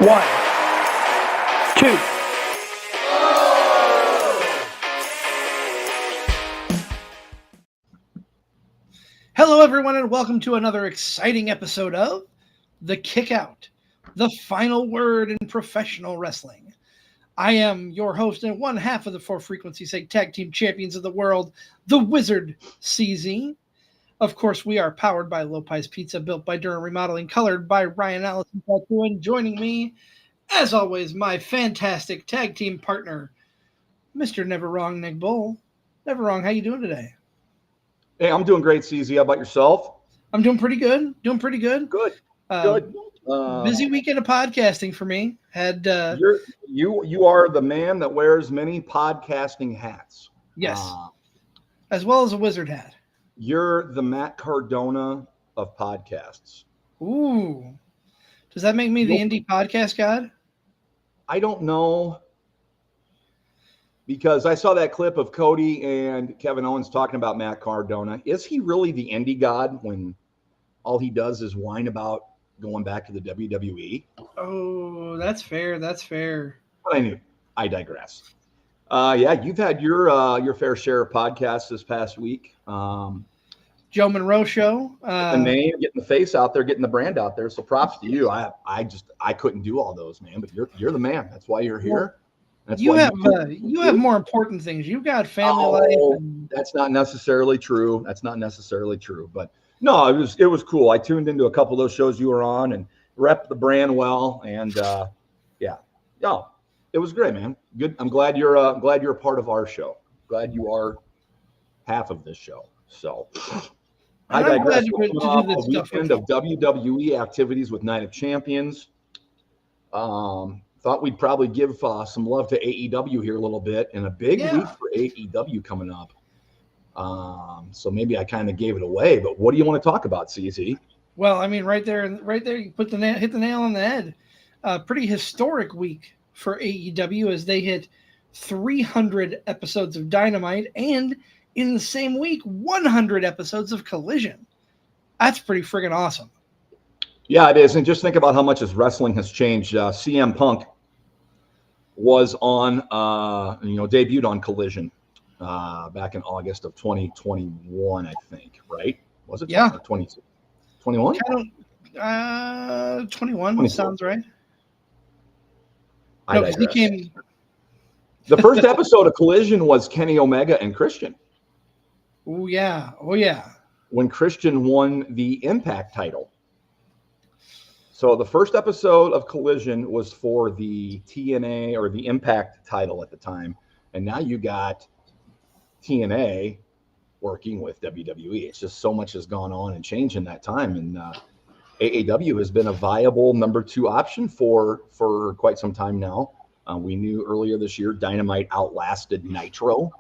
1, 2. Hello, everyone, and welcome to another exciting episode of The Kickout, the final word in professional wrestling. I am your host and one half of the For Frequency's sake tag team champions of the world, the Wizard CZ. Of course, we are powered by Lopez Pizza, built by Durham Remodeling, colored by Ryan Allison Tattoo, and joining me, as always, my fantastic tag team partner, Mr. Never Wrong, Nick Bull. Never Wrong, how you doing today? Hey, I'm doing great, CZ. How about yourself? I'm doing pretty good. Good. Busy weekend of podcasting for me. Had you are the man that wears many podcasting hats. Yes, as well as a wizard hat. You're the Matt Cardona of podcasts. Ooh, does that make me the indie podcast god? I don't know, because I saw that clip of Cody and Kevin Owens talking about Matt Cardona. Is he really the indie god when all he does is whine about going back to the WWE? Oh, that's fair. But I digress. Yeah, you've had your fair share of podcasts this past week. Joe Monroe Show. The name, getting the face out there, getting the brand out there. So props to you. I couldn't do all those, man. But you're the man. That's why you're here. That's you have more important things. You've got family life. That's not necessarily true. But no, it was cool. I tuned into a couple of those shows you were on and repped the brand well. And it was great, man. Good. I'm glad you're a part of our show. Glad you are half of this show. So I digress. A weekend of WWE activities with Night of Champions. Thought we'd probably give some love to AEW here a little bit, and a big week for AEW coming up. So maybe I kind of gave it away, but what do you want to talk about, CZ? Well, I mean, right there, you hit the nail on the head. Pretty historic week for AEW as they hit 300 episodes of Dynamite, and in the same week, 100 episodes of Collision. That's pretty friggin' awesome. Yeah, it is. And just think about how much as wrestling has changed. CM Punk was on, debuted on Collision back in August of 2021, I think, right? Was it? Yeah. 21? 21 sounds right. No, because he came. The first episode of Collision was Kenny Omega and Christian. Oh yeah. When Christian won the Impact title. So the first episode of Collision was for the TNA or the Impact title at the time. And now you got TNA working with WWE. It's just so much has gone on and changed in that time. And AEW has been a viable number 2 option for quite some time now. We knew earlier this year Dynamite outlasted Nitro.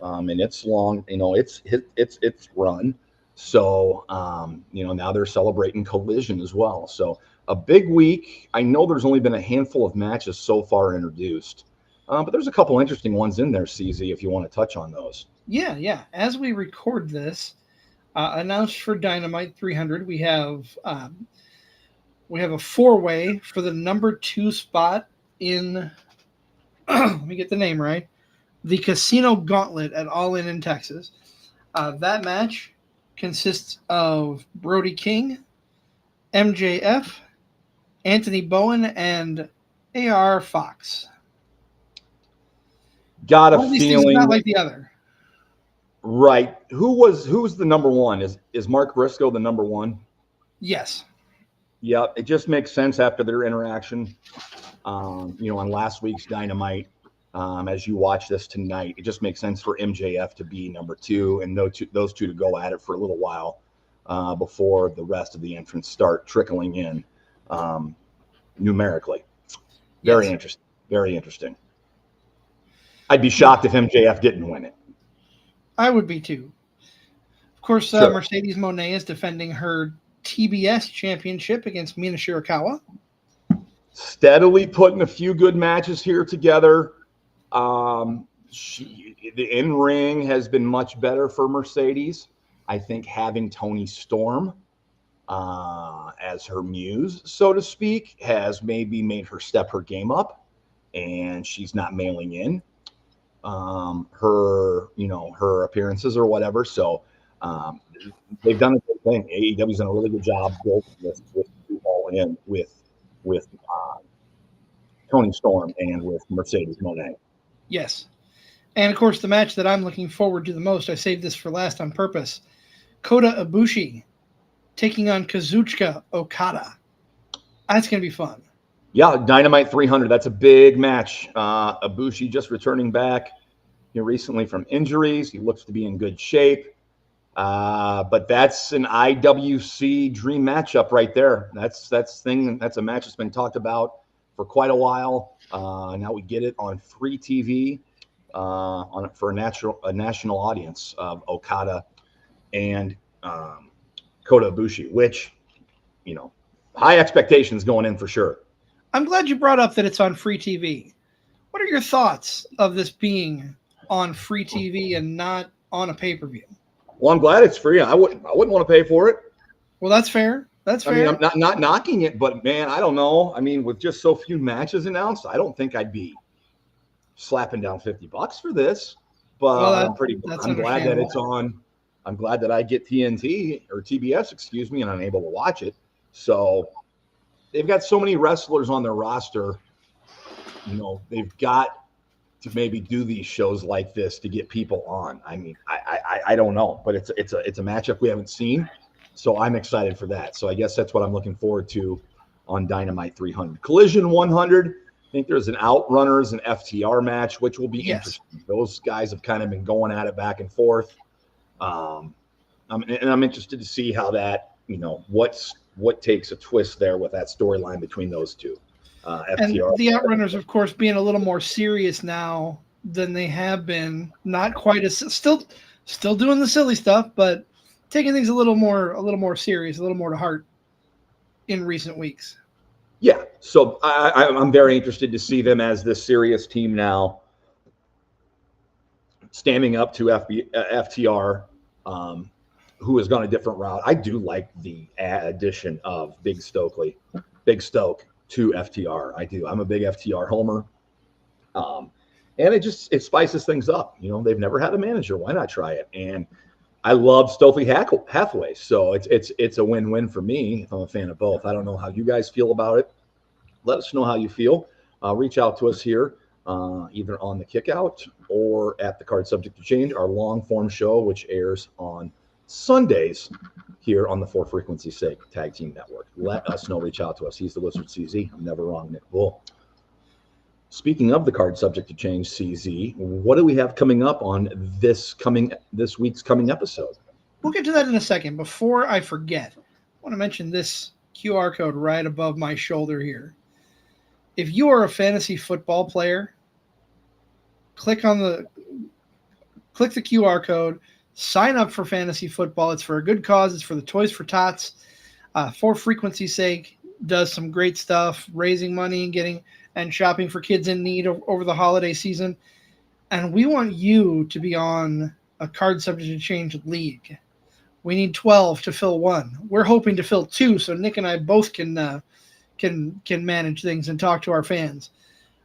And it's long, it's run. So, now they're celebrating Collision as well. So a big week. I know there's only been a handful of matches so far introduced, but there's a couple interesting ones in there, CZ, if you want to touch on those. Yeah. As we record this, announced for Dynamite 300, we have a 4-way for the number 2 spot in, let me get the name right, the Casino Gauntlet at All In Texas. That match consists of Brody King, MJF, Anthony Bowen, and AR Fox. Got a All these feeling things are not like the other. Right. Who's the number 1? Is Mark Briscoe the number 1? Yes. Yeah, it just makes sense after their interaction on last week's Dynamite. As you watch this tonight, it just makes sense for MJF to be number 2 and those two to go at it for a little while before the rest of the entrants start trickling in numerically. Very interesting. I'd be shocked if MJF didn't win it. I would be too. Of course, sure. Mercedes Moné is defending her TBS championship against Mina Shirakawa. Steadily putting a few good matches here together. The in-ring has been much better for Mercedes. I think having Toni Storm as her muse, so to speak, has maybe made her step her game up, and she's not mailing in her appearances or whatever. So they've done a good thing. AEW's done a really good job building this with all in with Tony Storm and with Mercedes Moné. Yes. And of course, the match that I'm looking forward to the most, I saved this for last on purpose. Kota Ibushi taking on Kazuchika Okada. That's going to be fun. Yeah, Dynamite 300. That's a big match. Ibushi just returning back here recently from injuries. He looks to be in good shape. But that's an IWC dream matchup right there. That's a match that's been talked about for quite a while. Now we get it on free TV for a national audience of Okada and Kota Ibushi, which, high expectations going in for sure. I'm glad you brought up that it's on free TV. What are your thoughts of this being on free TV and not on a pay-per-view? Well, I'm glad it's free. I wouldn't want to pay for it. Well, that's fair. That's fair. I mean, I'm not knocking it, but man, I don't know. I mean, with just so few matches announced, I don't think I'd be slapping down $50 for this. But well, I'm glad that it's on. I'm glad that I get TNT or TBS, excuse me, and I'm able to watch it. So they've got so many wrestlers on their roster. They've got to maybe do these shows like this to get people on. I mean, I don't know, but it's a matchup we haven't seen, so I'm excited for that. So I guess that's what I'm looking forward to on Dynamite 300. Collision 100. I think there's an Outrunners and FTR match, which will be interesting. Those guys have kind of been going at it back and forth. I'm interested to see how that, what takes a twist there with that storyline between those two. FTR. And the Outrunners, of course, being a little more serious now than they have been. Not quite as still doing the silly stuff, but taking things a little more serious, a little more to heart in recent weeks. Yeah, so I'm very interested to see them as this serious team now, standing up to FTR, who has gone a different route. I do like the addition of Big Stoke to FTR. I do. I'm a big FTR homer. And it spices things up. They've never had a manager. Why not try it? And I love Stokely Hathaway. So it's a win-win for me if I'm a fan of both. I don't know how you guys feel about it. Let us know how you feel. Reach out to us here, either on the Kickout or at the Card Subject to Change, our long-form show, which airs on Sundays here on the For Frequency's Sake Tag Team Network. Let us know. Reach out to us. He's the Wizard CZ. I'm never wrong, Nick Bull. Speaking of the Card Subject to Change, CZ, what do we have coming up on this week's coming episode? We'll get to that in a second. Before I forget, I want to mention this QR code right above my shoulder here. If you are a fantasy football player, click the QR code. Sign up for fantasy football. It's for a good cause. It's for the Toys for Tots. For Frequency's Sake, does some great stuff, raising money and shopping for kids in need over the holiday season. And we want you to be on a Card Subject to Change league. We need 12 to fill one. We're hoping to fill 2, so Nick and I both can manage things and talk to our fans.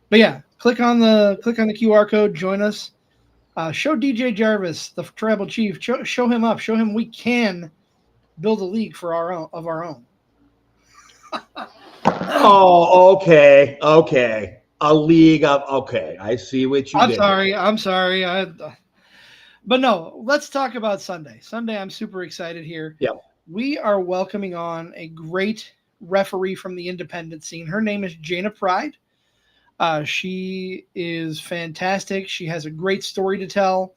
But yeah, click on the QR code, join us. Show DJ Jarvis, the tribal chief, show him up. Show him we can build a league of our own. Oh, okay. A league of okay. I see what you did. I'm sorry. But no, let's talk about Sunday. Sunday, I'm super excited here. Yeah. We are welcoming on a great referee from the independent scene. Her name is Jana Pride. She is fantastic. She has a great story to tell.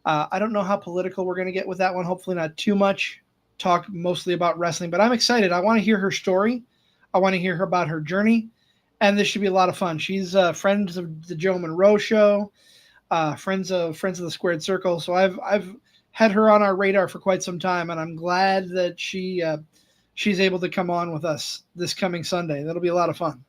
I don't know how political we're going to get with that one. Hopefully not too much. Talk mostly about wrestling, but I'm excited. I want to hear her story. I want to hear her about her journey, and this should be a lot of fun. She's friends of the Joe Monroe Show, friends of the Squared Circle. So I've had her on our radar for quite some time, and I'm glad that she's able to come on with us this coming Sunday. That'll be a lot of fun.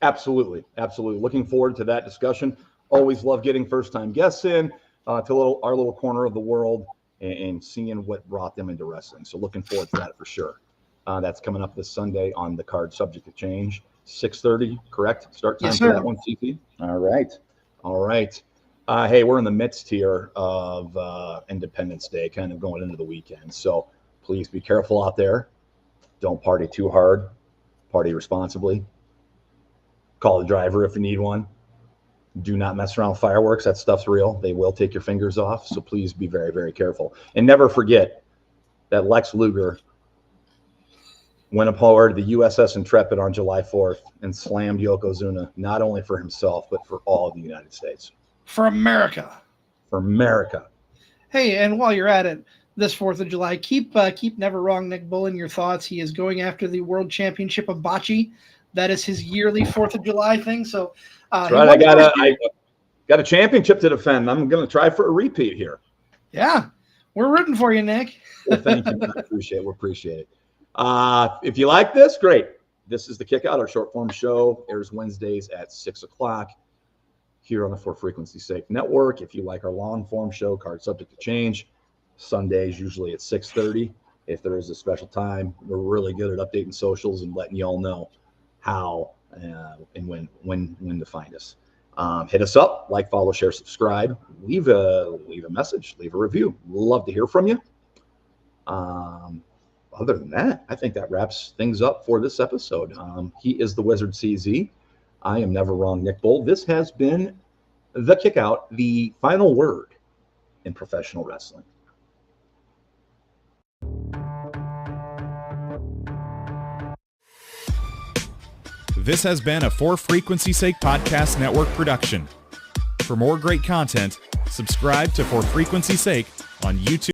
Absolutely. Looking forward to that discussion. Always love getting first-time guests in to our little corner of the world and seeing what brought them into wrestling. So looking forward to that for sure. That's coming up this Sunday on the card, subject to change. 6:30, correct? Start time for that one, CP? All right. Hey, we're in the midst here of Independence Day, kind of going into the weekend. So please be careful out there. Don't party too hard. Party responsibly. Call the driver if you need one. Do not mess around with fireworks. That stuff's real. They will take your fingers off. So please be very, very careful. And never forget that Lex Luger went aboard the USS Intrepid on July 4th and slammed Yokozuna, not only for himself, but for all of the United States. For America. For America. Hey, and while you're at it, this 4th of July, keep never wrong Nick Bull in your thoughts. He is going after the World Championship of Bocce. That is his yearly 4th of July thing. So that's right. I got a championship to defend. I'm going to try for a repeat here. Yeah. We're rooting for you, Nick. Well, thank you. I appreciate it. We appreciate it. If you like this, great. This is the Kick Out, our short form show. Airs Wednesdays at 6 o'clock here on the For Frequency Sake Network. If you like our long form show, card subject to change, Sundays usually at 6:30. If there is a special time, we're really good at updating socials and letting y'all know how and when to find us. Hit us up, like, follow, share, subscribe, leave a message, leave a review. Love to hear from you. Other than that, I think that wraps things up for this episode. He is the Wizard CZ. I am Never Wrong Nick Bull. This has been the Kick Out, the final word in professional wrestling. This has been a For Frequency Sake Podcast Network production. For more great content, subscribe to For Frequency Sake on YouTube.